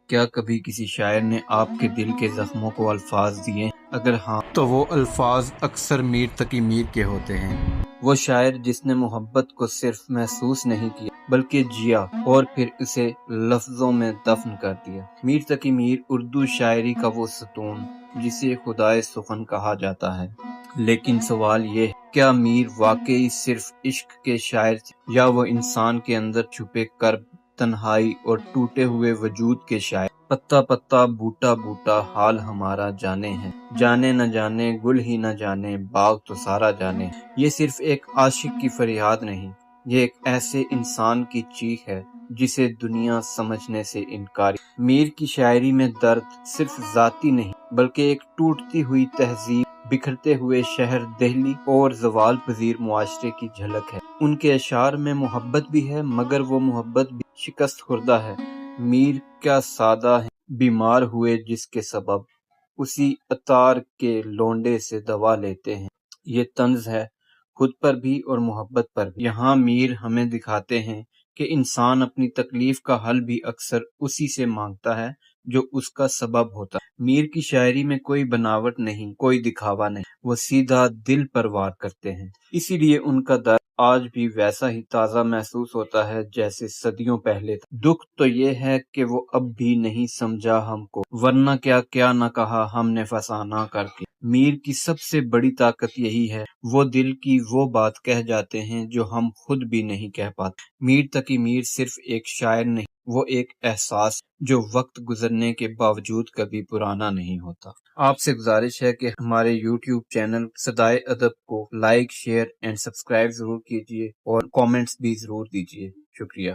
کیا کبھی کسی شاعر نے آپ کے دل کے زخموں کو الفاظ دیے؟ اگر ہاں تو وہ الفاظ اکثر میر تقی میر کے ہوتے ہیں۔ وہ شاعر جس نے محبت کو صرف محسوس نہیں کیا بلکہ جیا اور پھر اسے لفظوں میں دفن کر دیا۔ میر تقی میر اردو شاعری کا وہ ستون جسے خدائے سخن کہا جاتا ہے۔ لیکن سوال یہ ہے، کیا میر واقعی صرف عشق کے شاعر تھے یا وہ انسان کے اندر چھپے کرب، تنہائی اور ٹوٹے ہوئے وجود کے شاعر؟ پتا پتا بوٹا بوٹا حال ہمارا جانے ہیں، جانے نہ جانے گل ہی نہ جانے باغ تو سارا جانے۔ یہ صرف ایک عاشق کی فریاد نہیں، یہ ایک ایسے انسان کی چیخ ہے جسے دنیا سمجھنے سے انکاری۔ میر کی شاعری میں درد صرف ذاتی نہیں بلکہ ایک ٹوٹتی ہوئی تہذیب، بکھرتے ہوئے شہر دہلی اور زوال پذیر معاشرے کی جھلک ہے۔ ان کے اشعار میں محبت بھی ہے مگر وہ محبت بھی شکست خوردہ ہے۔ میر کیا سادہ ہیں، بیمار ہوئے جس کے سبب اسی عطار کے لونڈے سے دوا لیتے ہیں۔ یہ طنز ہے خود پر بھی اور محبت پر بھی۔ یہاں میر ہمیں دکھاتے ہیں کہ انسان اپنی تکلیف کا حل بھی اکثر اسی سے مانگتا ہے جو اس کا سبب ہوتا ہے۔ میر کی شاعری میں کوئی بناوٹ نہیں، کوئی دکھاوا نہیں، وہ سیدھا دل پر وار کرتے ہیں۔ اسی لیے ان کا درد آج بھی ویسا ہی تازہ محسوس ہوتا ہے جیسے صدیوں پہلے تھا۔ دکھ تو یہ ہے کہ وہ اب بھی نہیں سمجھا ہم کو، ورنہ کیا کیا نہ کہا ہم نے فسانہ کر کے۔ میر کی سب سے بڑی طاقت یہی ہے، وہ دل کی وہ بات کہہ جاتے ہیں جو ہم خود بھی نہیں کہہ پاتے۔ میر تقی میر صرف ایک شاعر نہیں، وہ ایک احساس جو وقت گزرنے کے باوجود کبھی پرانا نہیں ہوتا۔ آپ سے گزارش ہے کہ ہمارے یوٹیوب چینل صدائے ادب کو لائک، شیئر اینڈ سبسکرائب ضرور کیجیے اور کامنٹس بھی ضرور دیجیے۔ شکریہ۔